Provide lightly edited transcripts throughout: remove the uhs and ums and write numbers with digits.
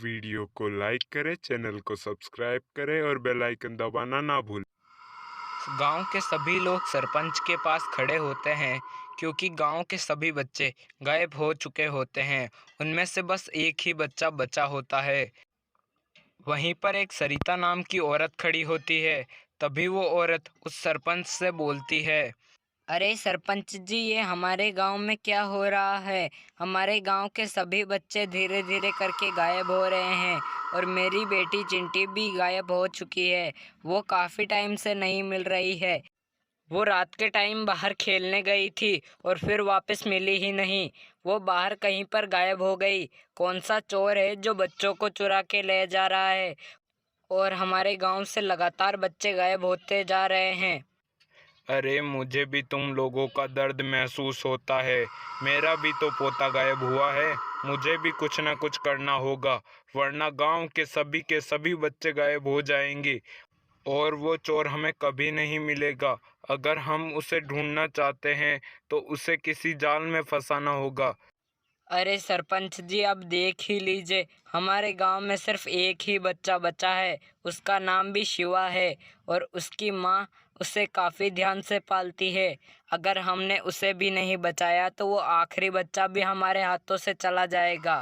Video को like करें, channel को सब्सक्राइब करें और बेल आइकन दबाना ना भूलें। गांव के सभी लोग सरपंच के पास खड़े होते हैं क्योंकि गांव के सभी बच्चे गायब हो चुके होते हैं। उनमें से बस एक ही बच्चा बचा होता है। वहीं पर एक सरिता नाम की औरत खड़ी होती है। तभी वो औरत उस सरपंच से बोलती है, अरे सरपंच जी, ये हमारे गांव में क्या हो रहा है? हमारे गांव के सभी बच्चे धीरे धीरे करके गायब हो रहे हैं और मेरी बेटी चिंटी भी गायब हो चुकी है। वो काफ़ी टाइम से नहीं मिल रही है। वो रात के टाइम बाहर खेलने गई थी और फिर वापस मिली ही नहीं। वो बाहर कहीं पर गायब हो गई। कौन सा चोर है जो बच्चों को चुरा के ले जा रहा है? और हमारे गांव से लगातार बच्चे गायब होते जा रहे हैं। अरे मुझे भी तुम लोगों का दर्द महसूस होता है। मेरा भी तो पोता गायब हुआ है। मुझे भी कुछ ना कुछ करना होगा, वरना गांव के सभी बच्चे गायब हो जाएंगे और वो चोर हमें कभी नहीं मिलेगा। अगर हम उसे ढूंढना चाहते हैं तो उसे किसी जाल में फंसाना होगा। अरे सरपंच जी, अब देख ही लीजिए, हमारे गांव में सिर्फ एक ही बच्चा बचा है। उसका नाम भी शिवा है और उसकी माँ उसे काफ़ी ध्यान से पालती है। अगर हमने उसे भी नहीं बचाया तो वो आखिरी बच्चा भी हमारे हाथों से चला जाएगा।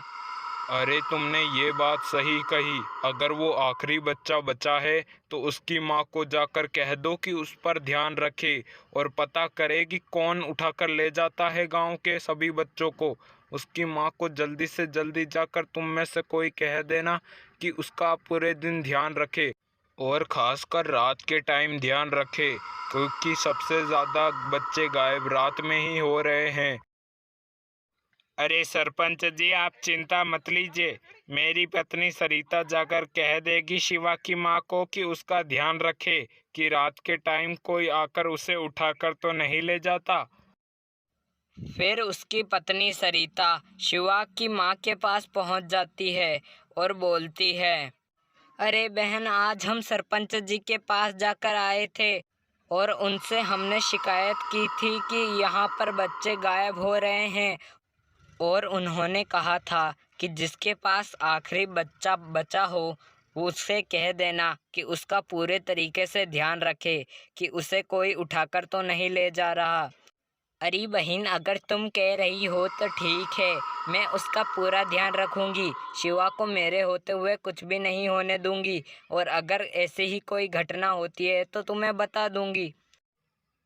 अरे तुमने ये बात सही कही। अगर वो आखिरी बच्चा बचा है तो उसकी माँ को जाकर कह दो कि उस पर ध्यान रखे और पता करे कि कौन उठाकर ले जाता है गांव के सभी बच्चों को। उसकी माँ को जल्दी से जल्दी जाकर तुम में से कोई कह देना कि उसका पूरे दिन ध्यान रखे और खासकर रात के टाइम ध्यान रखे, क्योंकि सबसे ज़्यादा बच्चे गायब रात में ही हो रहे हैं। अरे सरपंच जी, आप चिंता मत लीजिए। मेरी पत्नी सरिता जाकर कह देगी शिवा की माँ को कि उसका ध्यान रखे कि रात के टाइम कोई आकर उसे उठाकर तो नहीं ले जाता। फिर उसकी पत्नी सरिता शिवा की माँ के पास पहुँच जाती है और बोलती है, अरे बहन, आज हम सरपंच जी के पास जाकर आए थे और उनसे हमने शिकायत की थी कि यहाँ पर बच्चे गायब हो रहे हैं। और उन्होंने कहा था कि जिसके पास आखिरी बच्चा बचा हो वो उससे कह देना कि उसका पूरे तरीके से ध्यान रखे कि उसे कोई उठाकर तो नहीं ले जा रहा। अरे बहन, अगर तुम कह रही हो तो ठीक है, मैं उसका पूरा ध्यान रखूंगी। शिवा को मेरे होते हुए कुछ भी नहीं होने दूंगी और अगर ऐसी ही कोई घटना होती है तो तुम्हें बता दूंगी।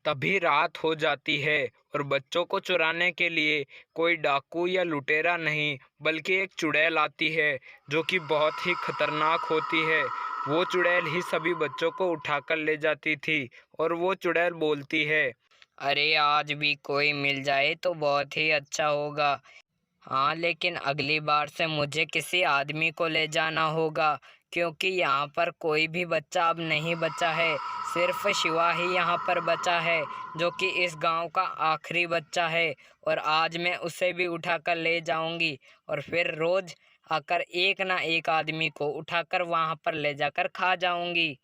तभी रात हो जाती है और बच्चों को चुराने के लिए कोई डाकू या लुटेरा नहीं बल्कि एक चुड़ैल आती है, जो कि बहुत ही खतरनाक होती है। वो चुड़ैल ही सभी बच्चों को उठाकर ले जाती थी और वो चुड़ैल बोलती है, अरे आज भी कोई मिल जाए तो बहुत ही अच्छा होगा। हाँ, लेकिन अगली बार से मुझे किसी आदमी को ले जाना होगा, क्योंकि यहाँ पर कोई भी बच्चा अब नहीं बचा है। सिर्फ शिवा ही यहाँ पर बचा है, जो कि इस गांव का आखिरी बच्चा है। और आज मैं उसे भी उठाकर ले जाऊंगी और फिर रोज आकर एक ना एक आदमी को उठाकर वहाँ पर ले जाकर खा जाऊंगी।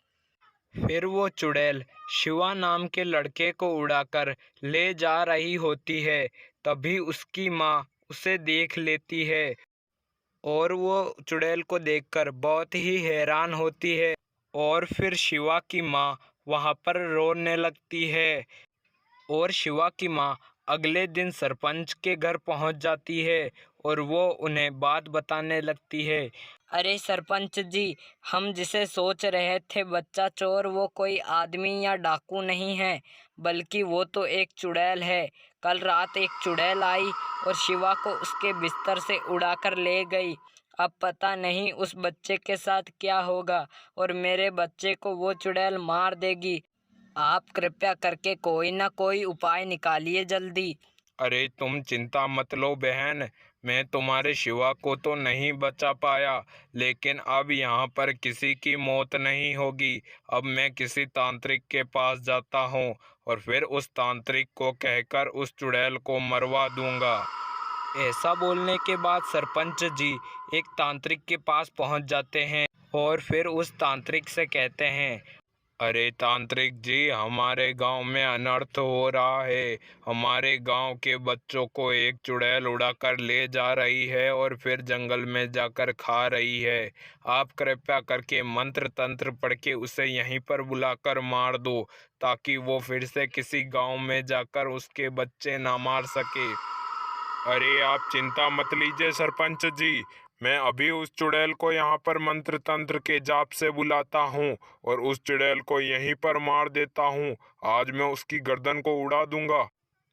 फिर वो चुड़ैल शिवा नाम के लड़के को उड़ाकर ले जा रही होती है। तभी उसकी माँ उसे देख लेती है और वो चुड़ैल को देखकर बहुत ही हैरान होती है और फिर शिवा की माँ वहाँ पर रोने लगती है और शिवा की माँ अगले दिन सरपंच के घर पहुँच जाती है और वो उन्हें बात बताने लगती है। अरे सरपंच जी, हम जिसे सोच रहे थे बच्चा चोर, वो कोई आदमी या डाकू नहीं है, बल्कि वो तो एक चुड़ैल है। कल रात एक चुड़ैल आई और शिवा को उसके बिस्तर से उड़ाकर ले गई। अब पता नहीं उस बच्चे के साथ क्या होगा और मेरे बच्चे को वो चुड़ैल मार देगी। आप कृपया करके कोई ना कोई उपाय निकालिए जल्दी। अरे तुम चिंता मत लो बहन, मैं तुम्हारे शिवा को तो नहीं बचा पाया, लेकिन अब यहाँ पर किसी की मौत नहीं होगी। अब मैं किसी तांत्रिक के पास जाता हूँ और फिर उस तांत्रिक को कहकर उस चुड़ैल को मरवा दूंगा। ऐसा बोलने के बाद सरपंच जी एक तांत्रिक के पास पहुँच जाते हैं और फिर उस तांत्रिक से कहते हैं, अरे तांत्रिक जी, हमारे गांव में अनर्थ हो रहा है। हमारे गांव के बच्चों को एक चुड़ैल उड़ाकर ले जा रही है और फिर जंगल में जाकर खा रही है। आप कृपया करके मंत्र तंत्र पढ़ के उसे यहीं पर बुलाकर मार दो, ताकि वो फिर से किसी गांव में जाकर उसके बच्चे ना मार सके। अरे आप चिंता मत लीजिए सरपंच जी, मैं अभी उस चुड़ैल को यहाँ पर मंत्र तंत्र के जाप से बुलाता हूँ और उस चुड़ैल को यहीं पर मार देता हूँ। आज मैं उसकी गर्दन को उड़ा दूंगा।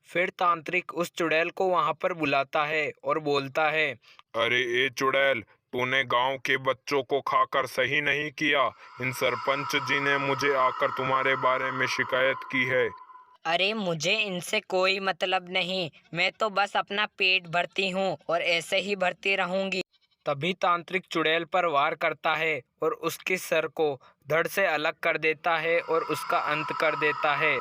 फिर तांत्रिक उस चुड़ैल को वहां पर बुलाता है और बोलता है, अरे ए चुड़ैल, तूने गांव के बच्चों को खाकर सही नहीं किया। इन सरपंच जी ने मुझे आकर तुम्हारे बारे में शिकायत की है। अरे मुझे इनसे कोई मतलब नहीं, मैं तो बस अपना पेट भरती हूँ और ऐसे ही भरती रहूंगी। तभी तांत्रिक चुड़ैल पर वार करता है और उसके सर को धड़ से अलग कर देता है और उसका अंत कर देता है।